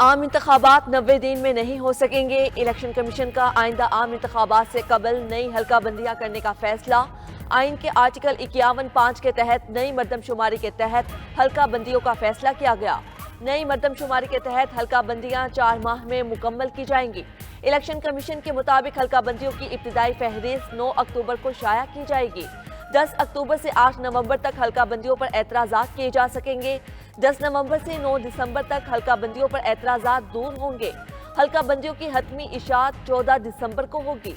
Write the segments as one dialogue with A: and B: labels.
A: عام انتخابات 90 दिन में नहीं हो सकेंगे। इलेक्शन कमीशन का आइंदा आम इंतखाबात से कबल नई हल्का बंदियां करने का फैसला। आइन के आर्टिकल 51(5) के तहत नई मर्दमशुमारी के तहत हल्का बंदियों का फैसला किया गया। नई मर्दमशुमारी के तहत हल्का बंदियां 4 माह में मुकम्मल की जाएंगी। इलेक्शन कमीशन के मुताबिक हल्का बंदियों की इब्तिदाई फहरिस्त 9 अक्टूबर को शाया की जाएगी। 10 अक्टूबर से 8 नवंबर तक हल्का बंदियों पर एतराज़ात किए जा सकेंगे। 10 नवंबर से 9 दिसंबर तक हल्का बंदियों पर एतराज़ात दूर होंगे। हल्का बंदियों की हतमी इशाअत 14 दिसंबर को होगी।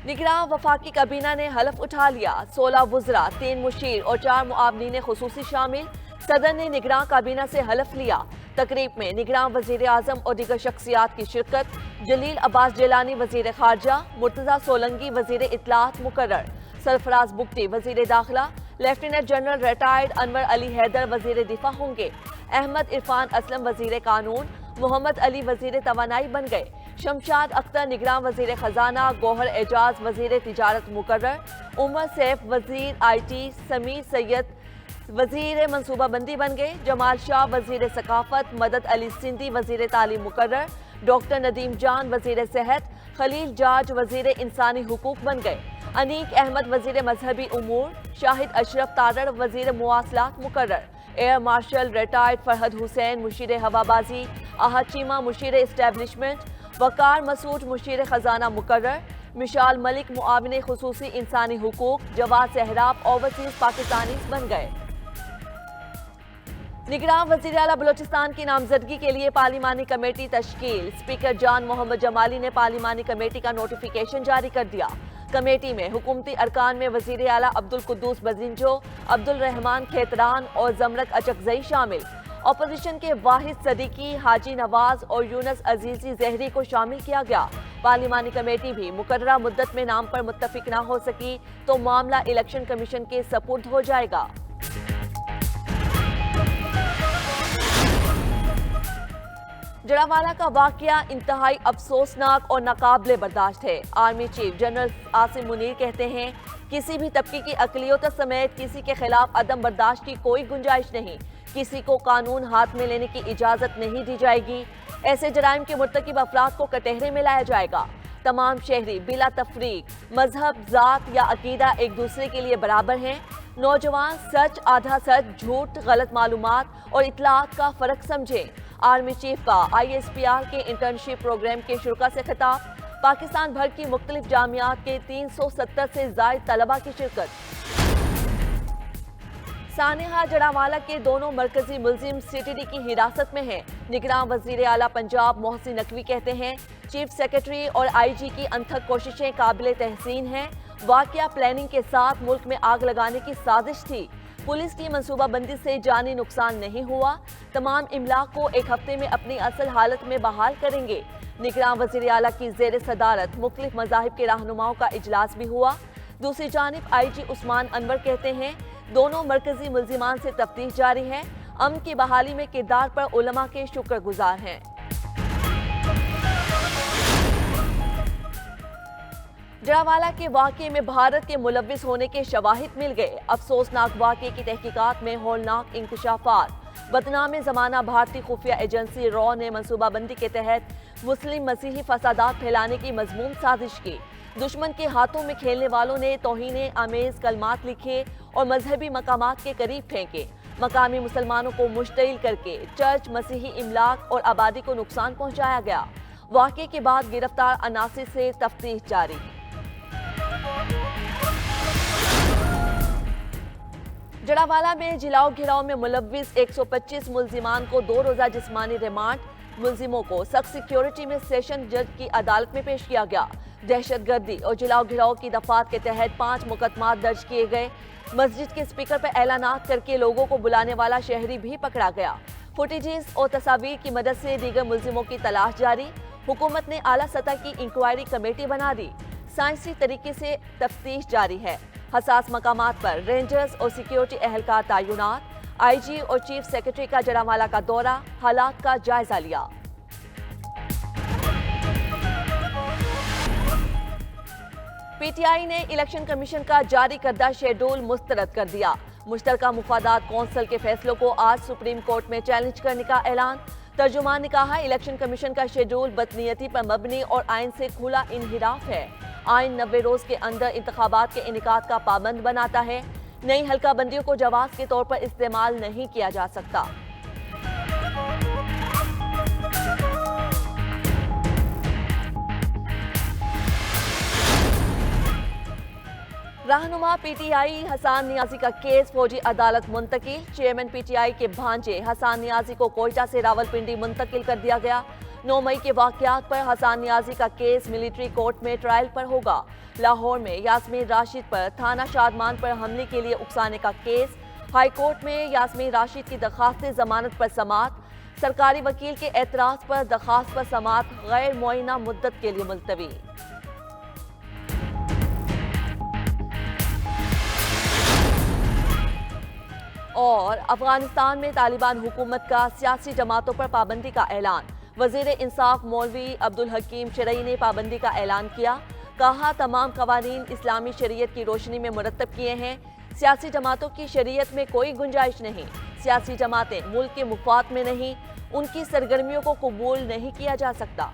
A: निगरान वफाकी काबीना ने हलफ उठा लिया। 16 वुज़रा, 3 मुशीर और 4 मुआवनीन खुसूसी शामिल। सदर ने निगरान काबीना से हलफ लिया। तकरीब में निगरान वज़ीर आज़म और दीगर शख्सियात की शिरकत। जलील अब्बास जिलानी वज़ीर ख़ारजा, मुर्तज़ा सोलंकी वज़ीर इत्तलात मुकर्रर, सरफराज बुगटी वज़ीर दाखिला, lieutenant general retired Anwar Ali Haider वज़ीर दिफा होंगे। अहमद इरफान असलम वज़ीर कानून, मोहम्मद अली वज़ीर तवानाई बन गए। शमशाद अख्तर निगरान वज़ीर ख़जाना, गौहर एजाज वज़ीर तिजारत मुकर्रर, उमर सैफ वज़ीर IT, समीर सैयद वज़ीर मनसूबाबंदी बन गए। जमाल शाह वज़ीर सकाफत, मदद अली सिंधी वज़ीर तालीम मुकर्रर, डॉक्टर नदीम जान वज़ीर सेहत, खलील जाज वज़ीर इंसानी हुकूक बन गए। अनीक अहमद वज़ीर मजहबी उमूर, शाहिद अशरफ तारड़ वज़ीर मुवासलात मुकर्रर। Air marshal retired Farhad Hussain मुशीर हवाबाजी, आहद चीमा मुशीर इस्टेब्लिशमेंट, वकार मसूद मुशीर खजाना मुकर्रर। मिशाल मलिक मुआविन खुसूसी इंसानी हुकूक, जवाद सहराब ओवरसीज पाकिस्तानी बन गए। निगरान वज़ीर आला बलोचिस्तान की नामजदगी के लिए पार्लिमानी कमेटी तश्कील। स्पीकर जान मोहम्मद जमाली ने पार्लिमानी कमेटी का नोटिफिकेशन जारी कर दिया। कमेटी में हुकूमती अरकान में वज़ीर आला अब्दुल कुद्दूस बजिंजो, अब्दुल रहमान खेतरान और जमरक अचकजई शामिल। अपोजिशन के वाहिद सदीकी, हाजी नवाज और यूनस अजीजी जहरी को शामिल किया गया। पार्लिमानी कमेटी भी मुकर्ररा मुद्दत में नाम पर मुत्तफिक ना हो सकी तो मामला इलेक्शन कमीशन के सपुर्द हो जाएगा। जड़ावाला का वाकया इंतहाई अफसोसनाक और नाकाबिले बर्दाश्त है। Army chief general Asim Munir कहते हैं, किसी भी तबके की अक़लियत समेत किसी के खिलाफ अदम बर्दाश्त की कोई गुंजाइश नहीं। किसी को कानून हाथ में लेने की इजाज़त नहीं दी जाएगी। ऐसे जराइम के मुर्तकिब अफराद को कटहरे में लाया जाएगा। तमाम शहरी बिला तफरीक, मजहब, ज़ात या अकीदा एक दूसरे के लिए बराबर हैं। नौजवान सच, आधा सच, झूठ, गलत मालूमात और इतलात का फ़र्क समझें। आर्मी चीफ का ISPR के इंटर्नशिप प्रोग्राम के शुरा से खिताब। पाकिस्तान भर की मुख्तलिफ जामियात के 370 से ज़ायद तलबा की शिरकत। सानेहा जड़ावाला के दोनों मरकजी मुलजिम CTD की हिरासत में हैं। निगरान वज़ीर आला पंजाब मोहसिन नकवी कहते हैं, चीफ सेक्रेटरी और IG की अनथक कोशिशें काबिल तहसीन हैं। वाकया प्लानिंग के साथ मुल्क में आग लगाने की साजिश थी। पुलिस की मनसूबाबंदी से जानी नुकसान नहीं हुआ। तमाम इमलाक को एक हफ्ते में अपनी असल हालत में बहाल करेंगे। निगरान वज़ीर आला की ज़ेर सदारत मुख्तलिफ मज़ाहिब के रहनुमाओं का इजलास भी हुआ। दूसरी जानिब IG उस्मान अनवर कहते हैं, दोनों मरकजी मुल्जिमान से तफ्तीश जारी है। अमन की बहाली में किरदार पर उलमा के शुक्रगुजार हैं। जड़ावाला के वाक़े में भारत के मुलव्विस होने के शवाहिद मिल गए। अफसोसनाक वाक़े की तहकीकात में होलनाक इंकशाफात। बदनाम ज़माना भारतीय खुफिया एजेंसी रॉ ने मनसूबाबंदी के तहत मुस्लिम मसीही फसादात फैलाने की मजमूम साजिश की। दुश्मन के हाथों में खेलने वालों ने तौहीन आमेज कलमात लिखे और मजहबी मकामात के करीब फेंके। मकामी मुसलमानों को मुश्तइल करके चर्च, मसीही इमलाक और आबादी को नुकसान पहुँचाया गया। वाक़े के बाद गिरफ्तार अनासिर से तफ्तीश जारी। जड़ावाला में जिलाओ घिराव में मुलव्विस 125 मुल्जिमान को 2 रोज़ा जिस्मानी रिमांड। मुल्जिमों को सख्त सिक्योरिटी में सेशन जज की अदालत में पेश किया गया। दहशतगर्दी और जिलाओ घिराव की दफात के तहत 5 मुकदमात दर्ज किए गए। मस्जिद के स्पीकर पर ऐलानात करके लोगों को बुलाने वाला शहरी भी पकड़ा गया। फुटेजेस और तस्वीर की मदद से दीगर मुल्जिमों की तलाश जारी। हुकूमत ने आला सतह की इंक्वायरी कमेटी बना दी। साइंसी तरीके से तफ्तीश जारी है। हसास मकामात पर रेंजर्स और सिक्योरिटी एहलकार तैनात। IG और चीफ सेक्रेटरी का जड़ावाला का दौरा, हालात का जायजा लिया। پی ٹی آئی نے الیکشن کمیشن کا جاری کردہ شیڈول مسترد کر دیا۔ مشترکہ مفادات کونسل کے فیصلوں کو آج سپریم کورٹ میں چیلنج کرنے کا اعلان۔ ترجمان نے کہا الیکشن کمیشن کا شیڈول بدنیتی پر مبنی اور آئین سے کھلا انحراف ہے۔ آئین 90 روز کے اندر انتخابات کے انعقاد کا پابند بناتا ہے۔ نئی حلقہ بندیوں کو جواز کے طور پر استعمال نہیں کیا جا سکتا۔ رہنما پی ٹی آئی حسان نیازی کا کیس فوجی عدالت منتقل۔ چیئرمین پی ٹی آئی کے بھانجے حسان نیازی کو کوئٹہ سے راولپنڈی منتقل کر دیا گیا۔ 9 مئی کے واقعات پر حسان نیازی کا کیس ملٹری کورٹ میں ٹرائل پر ہوگا۔ لاہور میں یاسمین راشد پر تھانہ شادمان پر حملے کے لیے اکسانے کا کیس۔ ہائی کورٹ میں یاسمین راشد کی درخواست ضمانت پر سماعت۔ سرکاری وکیل کے اعتراض پر درخواست پر سماعت غیر معینہ مدت کے لیے ملتوی۔ اور افغانستان میں طالبان حکومت کا سیاسی جماعتوں پر پابندی کا اعلان۔ وزیر انصاف مولوی عبدالحکیم شرعی نے پابندی کا اعلان کیا۔ کہا تمام قوانین اسلامی شریعت کی روشنی میں مرتب کیے ہیں۔ سیاسی جماعتوں کی شریعت میں کوئی گنجائش نہیں۔ سیاسی جماعتیں ملک کے مفاد میں نہیں، ان کی سرگرمیوں کو قبول نہیں کیا جا سکتا۔